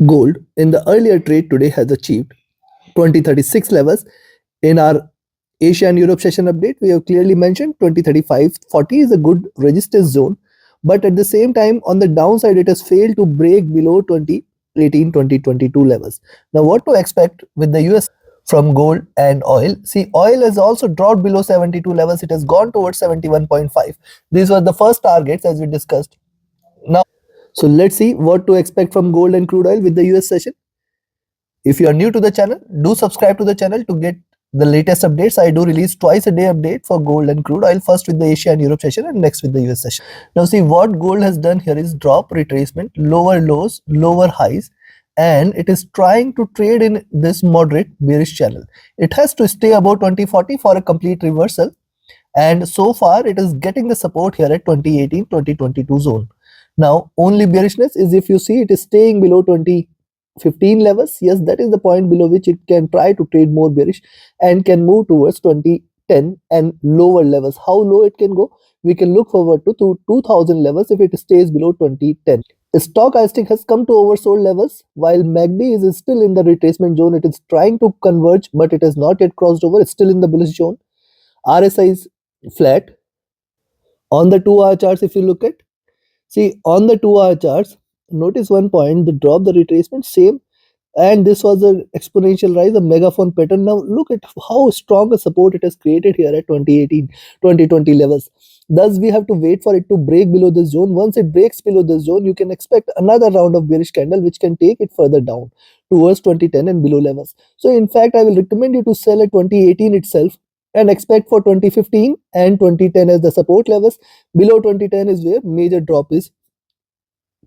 Gold in the earlier trade today has achieved 2036 levels. In our Asia and Europe session update, we have clearly mentioned 2035-40 is a good resistance zone, but at the same time, on the downside, it has failed to break below 2018-2022 levels. Now, what to expect with the US from gold and oil? See, oil has also dropped below 72 levels. It has gone towards 71.5. These were the first targets as we discussed. Now, so let's see what to expect from gold and crude oil with the US session. If you are new to the channel, do subscribe to the channel to get the latest updates. I do release twice a day update for gold and crude oil, first with the Asia and Europe session and next with the US session. Now see, what gold has done here is drop, retracement, lower lows, lower highs, and it is trying to trade in this moderate bearish channel. It has to stay above 2040 for a complete reversal, and so far it is getting the support here at 2018-2022 zone. Now only bearishness is if you see it is staying below 2015 levels. Yes, that is the point below which it can try to trade more bearish and can move towards 2010 and lower levels. How low it can go, we can look forward to 2000 levels if it stays below 2010. Stochastic has come to oversold levels while MACD is still in the retracement zone. It is trying to converge, but it has not yet crossed over. It's still in the bullish zone. RSI is flat. On the 2-hour charts, if you look at, see on the 2-hour charts, notice one point, the drop, the retracement, same, and this was an exponential rise, a megaphone pattern. Now look at how strong a support it has created here at 2018-2020 levels. Thus we have to wait for it to break below this zone. Once it breaks below this zone, you can expect another round of bearish candle which can take it further down towards 2010 and below levels. So in fact, I will recommend you to sell at 2018 itself and expect for 2015 and 2010 as the support levels. Below 2010 is where major drop is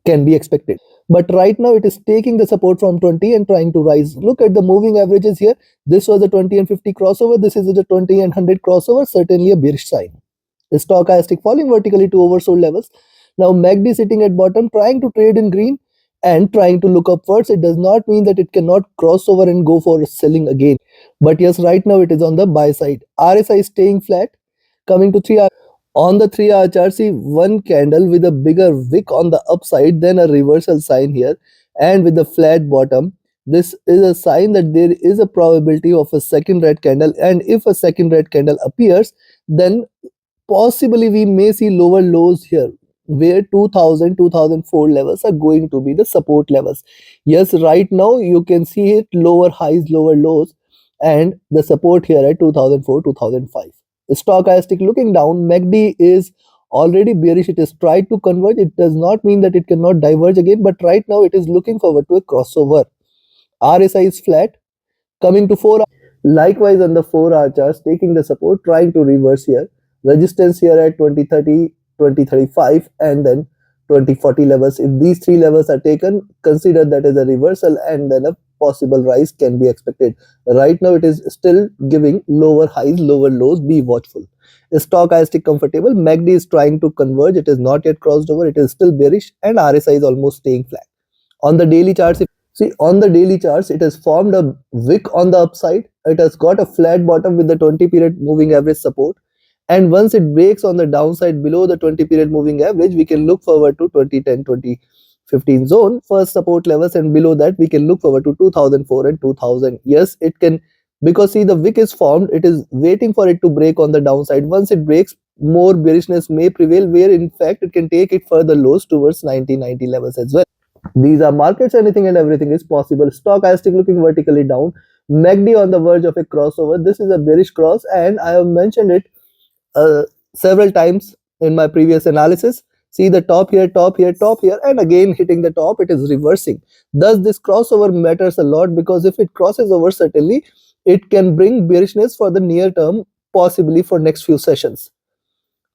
can be expected. But right now it is taking the support from 20 and trying to rise. Look at the moving averages here. This was the 20 and 50 crossover. This is the 20 and 100 crossover. Certainly a bearish sign. The stochastic falling vertically to oversold levels. Now MACD sitting at bottom, trying to trade in green and trying to look upwards. It does not mean that it cannot cross over and go for selling again. But yes, right now it is on the buy side. RSI is staying flat. Coming to 3-hour. On the 3-hour chart, see one candle with a bigger wick on the upside, then a reversal sign here, and with the flat bottom. This is a sign that there is a probability of a second red candle, and if a second red candle appears, then possibly we may see lower lows here, where 2000-2004 levels are going to be the support levels. Yes, right now you can see it lower highs, lower lows, and the support here at 2004-2005. Stochastic looking down, MACD is already bearish. It is tried to converge. It does not mean that it cannot diverge again, but right now it is looking forward to a crossover. RSI is flat. Coming to 4 hour. Likewise on the 4-hour charts, taking the support, trying to reverse here. Resistance here at 2030, 2035 and then 2040 levels. If these three levels are taken, consider that as a reversal and then a possible rise can be expected. Right now it is still giving lower highs, lower lows. Be watchful. Stochastic comfortable. MACD is trying to converge. It is not yet crossed over. It is still bearish and RSI is almost staying flat. On the daily charts, see on the daily charts, it has formed a wick on the upside. It has got a flat bottom with the 20 period moving average support. And once it breaks on the downside below the 20 period moving average, we can look forward to 2010-2015 zone first support levels, and below that we can look forward to 2004 and 2000. Yes, it can, because see the wick is formed. It is waiting for it to break on the downside. Once it breaks, more bearishness may prevail, where in fact it can take it further lows towards 1990 levels as well. These are markets. Anything and everything is possible. Stochastic looking vertically down. MACD on the verge of a crossover. This is a bearish cross, and I have mentioned it several times in my previous analysis. See the top here, top here, top here, and again hitting the top. It is reversing. Thus this crossover matters a lot, because if it crosses over, certainly it can bring bearishness for the near term, possibly for next few sessions.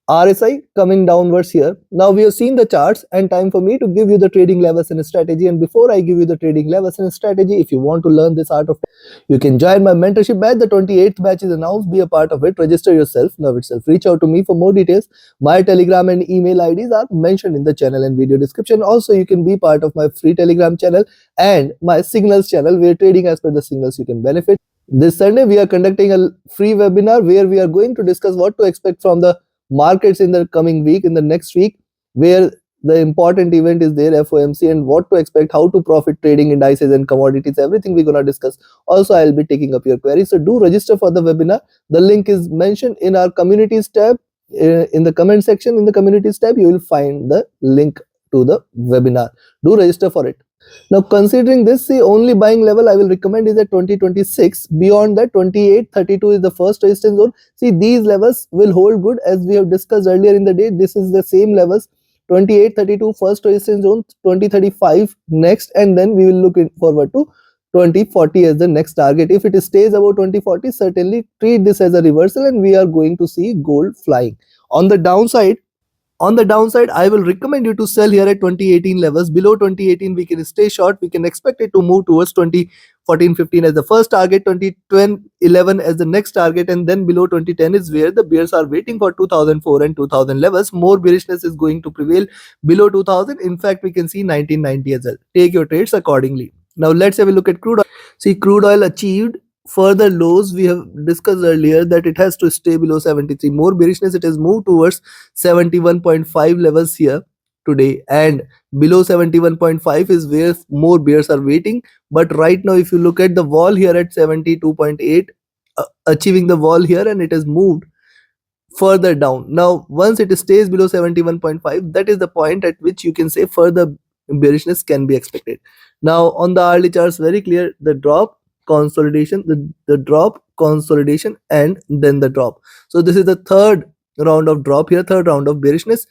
RSI coming downwards here. Now we have seen the charts, and time for me to give you the trading levels and strategy. And before I give you the trading levels and strategy, if you want to learn this art of, you can join my mentorship batch. The 28th batch is announced. Be a part of it. Register yourself now itself. Reach out to me for more details. My Telegram and email IDs are mentioned in the channel and video description. Also, you can be part of my free Telegram channel and my signals channel, where trading as per the signals you can benefit. This Sunday we are conducting a free webinar where we are going to discuss what to expect from the markets in the coming week, in the next week, where the important event is there, FOMC, and what to expect, how to profit trading indices and commodities, everything we're gonna discuss. Also, I'll be taking up your queries. So do register for the webinar. The link is mentioned in our communities tab. In the comment section, in the communities tab, you will find the link to the webinar. Do register for it. Now, considering this, the only buying level I will recommend is at 2026. Beyond that, 2832 is the first resistance zone. See, these levels will hold good as we have discussed earlier in the day. This is the same levels. 2832 first resistance zone, 2035 next, and then we will look forward to 2040 as the next target. If it stays above 2040, certainly treat this as a reversal and we are going to see gold flying. On the downside, I will recommend you to sell here at 2018 levels. Below 2018, we can stay short. We can expect it to move towards 2014-15 as the first target, 2011 as the next target, and then below 2010 is where the bears are waiting for 2004 and 2000 levels. More bearishness is going to prevail below 2000. In fact, we can see 1990 as well. Take your trades accordingly. Now let's have a look at crude oil. See, crude oil achieved further lows. We have discussed earlier that it has to stay below 73. More bearishness, it has moved towards 71.5 levels here today, and below 71.5 is where more bears are waiting. But right now, if you look at the wall here at 72.8, achieving the wall here, and it has moved further down. Now once it stays below 71.5, that is the point at which you can say further bearishness can be expected. Now on the hourly charts, very clear, the drop, consolidation, the drop, consolidation, and then the drop. So this is the third round of drop here, third round of bearishness.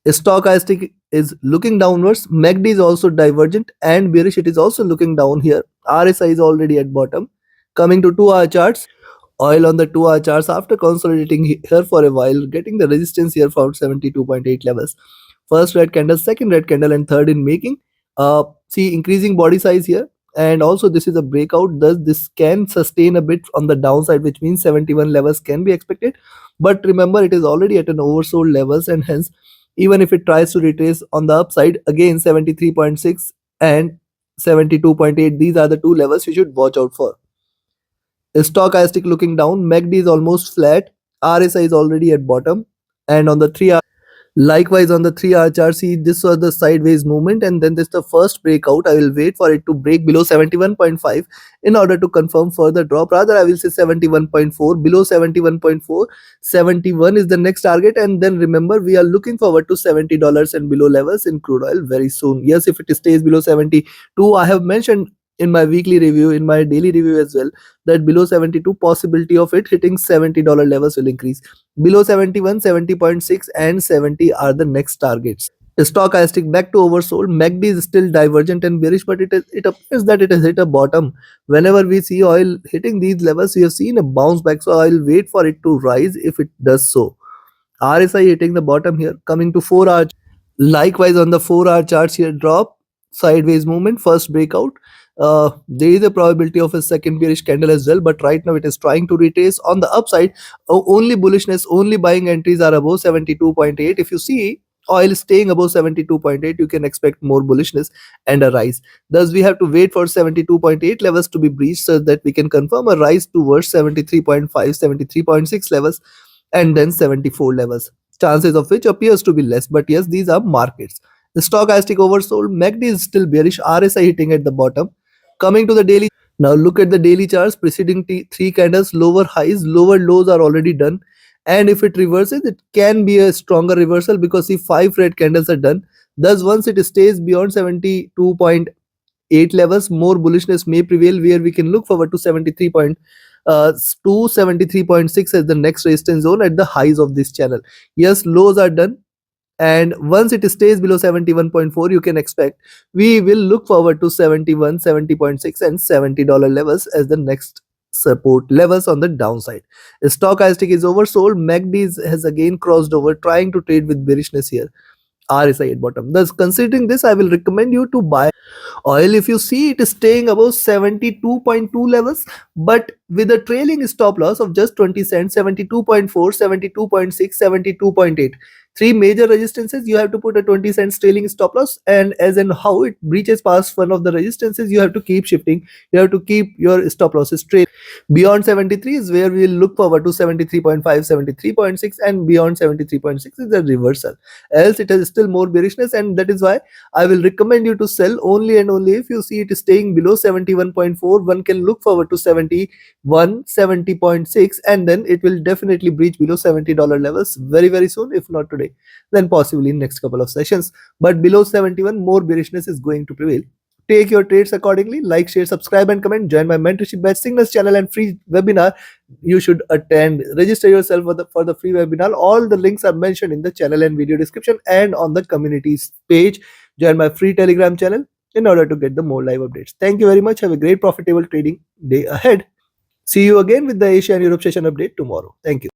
Stochastic is looking downwards. MACD is also divergent and bearish. It is also looking down here. RSI is already at bottom. Coming to 2-hour charts, oil on the 2-hour charts after consolidating here for a while, getting the resistance here for 72.8 levels. First red candle, second red candle, and third in making. See, increasing body size here, and also this is a breakout. Thus this can sustain a bit on the downside, which means 71 levels can be expected. But remember, it is already at an oversold levels, and hence even if it tries to retrace on the upside, again 73.6 and 72.8, these are the two levels you should watch out for. Stochastic looking down, MACD is almost flat, RSI is already at bottom, and on the 3-hour, likewise on the 3-hour chart, see, this was the sideways movement, and then this is the first breakout. I will wait for it to break below 71.5 in order to confirm further drop. Rather, I will say 71.4, below 71.4, 71 is the next target, and then remember, we are looking forward to $70 and below levels in crude oil very soon. Yes, if it stays below 72, I have mentioned in my weekly review, in my daily review as well, that below 72, possibility of it hitting $70 levels will increase. Below 71, 70.6 and 70 are the next targets. Stochastic back to oversold. MACD is still divergent and bearish, but it appears that it has hit a bottom. Whenever we see oil hitting these levels, we have seen a bounce back, so I'll wait for it to rise if it does so. RSI hitting the bottom here. Coming to 4-hour, likewise on the 4-hour charts here, drop, sideways movement, first breakout. There is a probability of a second bearish candle as well, but right now it is trying to retrace on the upside. Only bullishness, only buying entries are above 72.8. If you see oil staying above 72.8, you can expect more bullishness and a rise. Thus we have to wait for 72.8 levels to be breached so that we can confirm a rise towards 73.5, 73.6 levels, and then 74 levels, chances of which appears to be less. But yes, these are markets. The stochastic oversold, MACD is still bearish, RSI hitting at the bottom. Coming to the daily, now look at the daily charts. Preceding 3 candles, lower highs, lower lows are already done, and if it reverses, it can be a stronger reversal because see, 5 red candles are done. Thus once it stays beyond 72.8 levels, more bullishness may prevail, where we can look forward to 73.2, 73.6 as the next resistance zone at the highs of this channel. Yes, lows are done, and once it stays below 71.4, you can expect we will look forward to 71, 70.6 and $70 levels as the next support levels on the downside. Stochastic is oversold, MACD has again crossed over, trying to trade with bearishness here. RSI at bottom. Thus considering this, I will recommend you to buy oil if you see it is staying above 72.2 levels, but with a trailing stop loss of just 20 cents, 72.4, 72.6, 72.8. 3 major resistances, you have to put a 20 cents trailing stop loss, and as in how it breaches past one of the resistances, you have to keep shifting, you have to keep your stop losses trailing. Beyond 73 is where we will look forward to 73.5, 73.6, and beyond 73.6 is a reversal. Else it has still more bearishness, and that is why I will recommend you to sell only and only if you see it is staying below 71.4. One can look forward to 71, 70.6, and then it will definitely breach below $70 levels very soon, if not today, then possibly in next couple of sessions. But below 71, more bearishness is going to prevail. Take your trades accordingly. Like, share, subscribe, and comment. Join my mentorship batch, Signals channel, and free webinar. You should attend. Register yourself for the free webinar. All the links are mentioned in the channel and video description and on the communities page. Join my free Telegram channel in order to get the more live updates. Thank you very much. Have a great profitable trading day ahead. See you again with the Asia and Europe session update tomorrow. Thank you.